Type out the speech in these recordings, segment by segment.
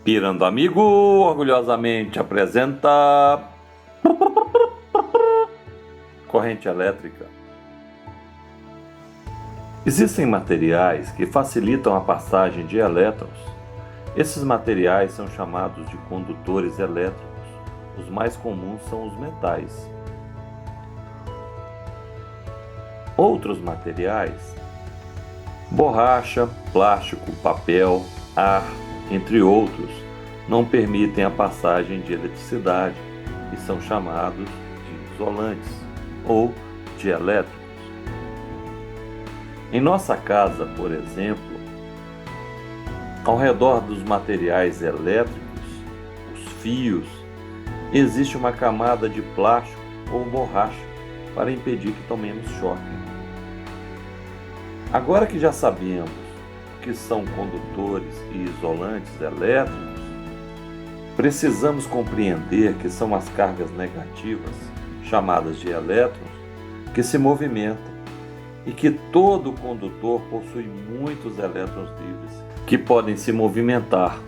Pirando Amigo orgulhosamente apresenta corrente elétrica. Existem materiais que facilitam a passagem de elétrons. Esses materiais são chamados de condutores elétricos. Os mais comuns são os metais. Outros materiais: borracha, plástico, papel, ar, entre outros, não permitem a passagem de eletricidade e são chamados de isolantes ou dielétricos. Em nossa casa, por exemplo, ao redor dos materiais elétricos, os fios, existe uma camada de plástico ou borracha para impedir que tomemos choque. Agora que já sabemos que são condutores e isolantes elétricos, precisamos compreender que são as cargas negativas, chamadas de elétrons, que se movimentam e que todo condutor possui muitos elétrons livres que podem se movimentar.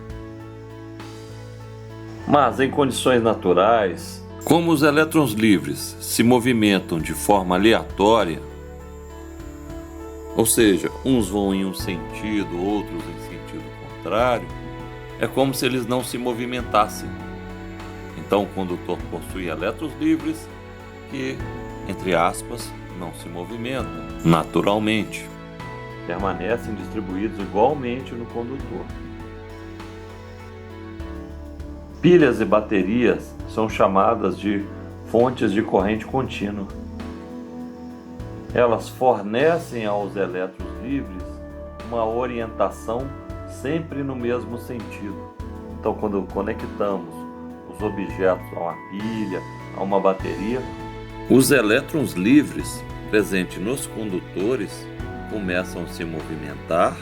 Mas em condições naturais, como os elétrons livres se movimentam de forma aleatória, ou seja, uns vão em um sentido, outros em sentido contrário, é como se eles não se movimentassem. Então o condutor possui elétrons livres que, entre aspas, não se movimentam naturalmente. Permanecem distribuídos igualmente no condutor. Pilhas e baterias são chamadas de fontes de corrente contínua. Elas fornecem aos elétrons livres uma orientação sempre no mesmo sentido. Então, quando conectamos os objetos a uma pilha, a uma bateria, os elétrons livres presentes nos condutores começam a se movimentar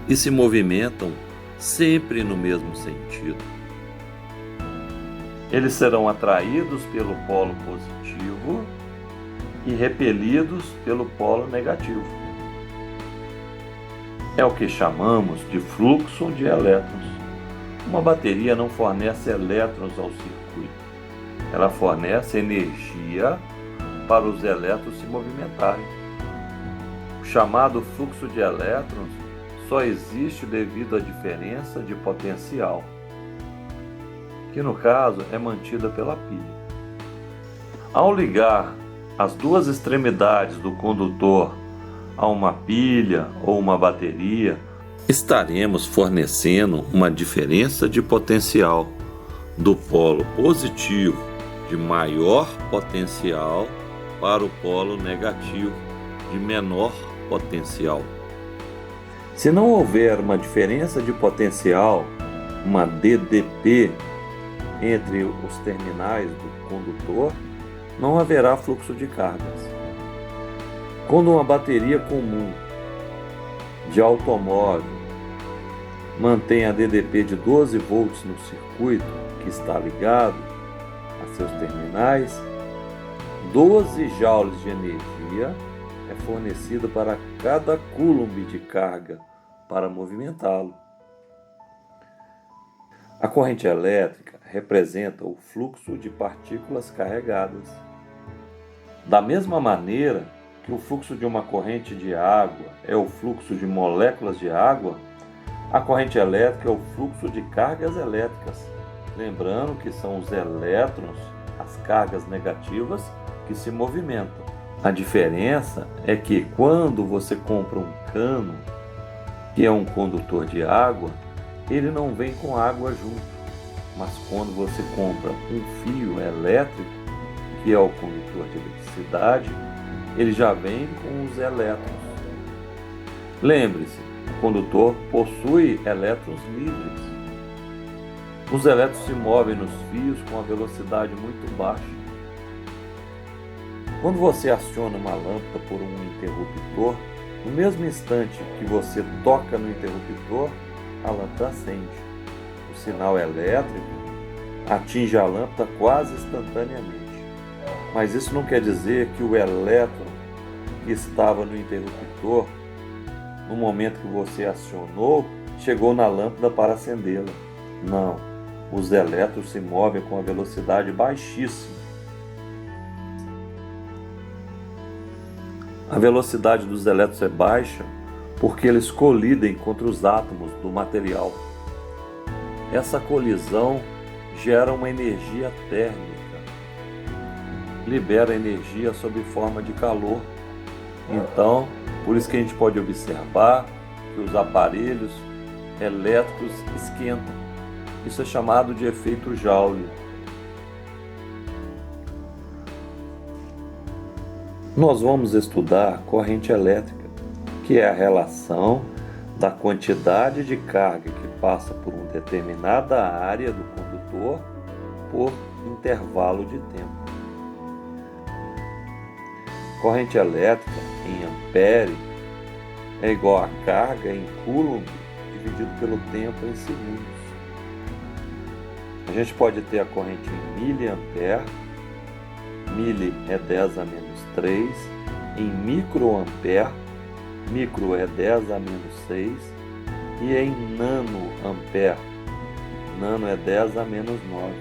e se movimentam sempre no mesmo sentido. Eles serão atraídos pelo polo positivo e repelidos pelo polo negativo. É o que chamamos de fluxo de elétrons. Uma bateria não fornece elétrons ao circuito. Ela fornece energia para os elétrons se movimentarem. O chamado fluxo de elétrons só existe devido à diferença de potencial, que no caso é mantida pela pilha. Ao ligar as duas extremidades do condutor a uma pilha ou uma bateria, estaremos fornecendo uma diferença de potencial do polo positivo de maior potencial para o polo negativo de menor potencial. Se não houver uma diferença de potencial, uma DDP, entre os terminais do condutor, não haverá fluxo de cargas. Quando uma bateria comum de automóvel mantém a DDP de 12 volts no circuito que está ligado a seus terminais, 12 joules de energia é fornecido para cada coulomb de carga para movimentá-lo. A corrente elétrica representa o fluxo de partículas carregadas. Da mesma maneira que o fluxo de uma corrente de água é o fluxo de moléculas de água, a corrente elétrica é o fluxo de cargas elétricas. Lembrando que são os elétrons, as cargas negativas, que se movimentam. A diferença é que quando você compra um cano, que é um condutor de água, ele não vem com água junto. Mas quando você compra um fio elétrico, que é o condutor de eletricidade, ele já vem com os elétrons. Lembre-se, o condutor possui elétrons livres. Os elétrons se movem nos fios com a velocidade muito baixa. Quando você aciona uma lâmpada por um interruptor, no mesmo instante que você toca no interruptor, a lâmpada acende. O sinal elétrico atinge a lâmpada quase instantaneamente. Mas isso não quer dizer que o elétron que estava no interruptor, no momento que você acionou, chegou na lâmpada para acendê-la. Não, os elétrons se movem com a velocidade baixíssima. A velocidade dos elétrons é baixa porque eles colidem contra os átomos do material. Essa colisão gera uma energia térmica, libera energia sob forma de calor. Então, por isso que a gente pode observar que os aparelhos elétricos esquentam. Isso é chamado de efeito Joule. Nós vamos estudar corrente elétrica, que é a relação da quantidade de carga que passa por uma determinada área do condutor por intervalo de tempo. Corrente elétrica em ampere é igual a carga em coulomb dividido pelo tempo em segundos. A gente pode ter a corrente em miliampere, mili é 10 a menos 3, em microampere, micro é 10 a menos 6, e em nanoampere, nano é 10 a menos 9.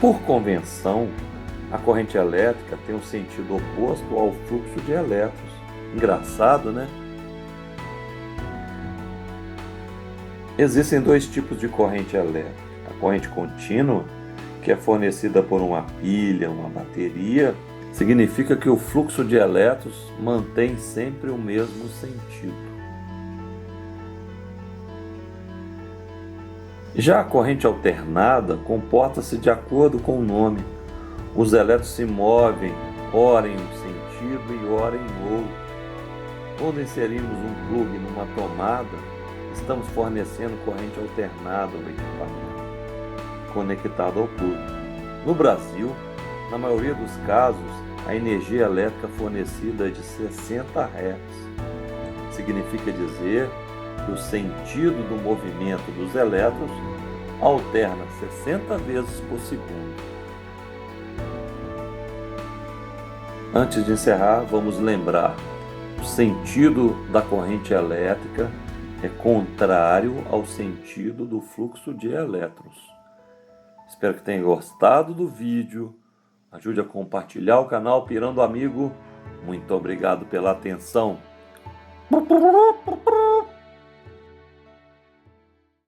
Por convenção, a corrente elétrica tem um sentido oposto ao fluxo de elétrons. Engraçado, né? Existem dois tipos de corrente elétrica. A corrente contínua, que é fornecida por uma pilha, uma bateria, significa que o fluxo de elétrons mantém sempre o mesmo sentido. Já a corrente alternada comporta-se de acordo com o nome. Os elétrons se movem, ora em um sentido e ora em outro. Quando inserimos um plug numa tomada, estamos fornecendo corrente alternada ao equipamento conectado ao plug. No Brasil, na maioria dos casos, a energia elétrica fornecida é de 60 Hz. Significa dizer que o sentido do movimento dos elétrons alterna 60 vezes por segundo. Antes de encerrar, vamos lembrar: o sentido da corrente elétrica é contrário ao sentido do fluxo de elétrons. Espero que tenha gostado do vídeo. Ajude a compartilhar o canal Pirando Amigo. Muito obrigado pela atenção.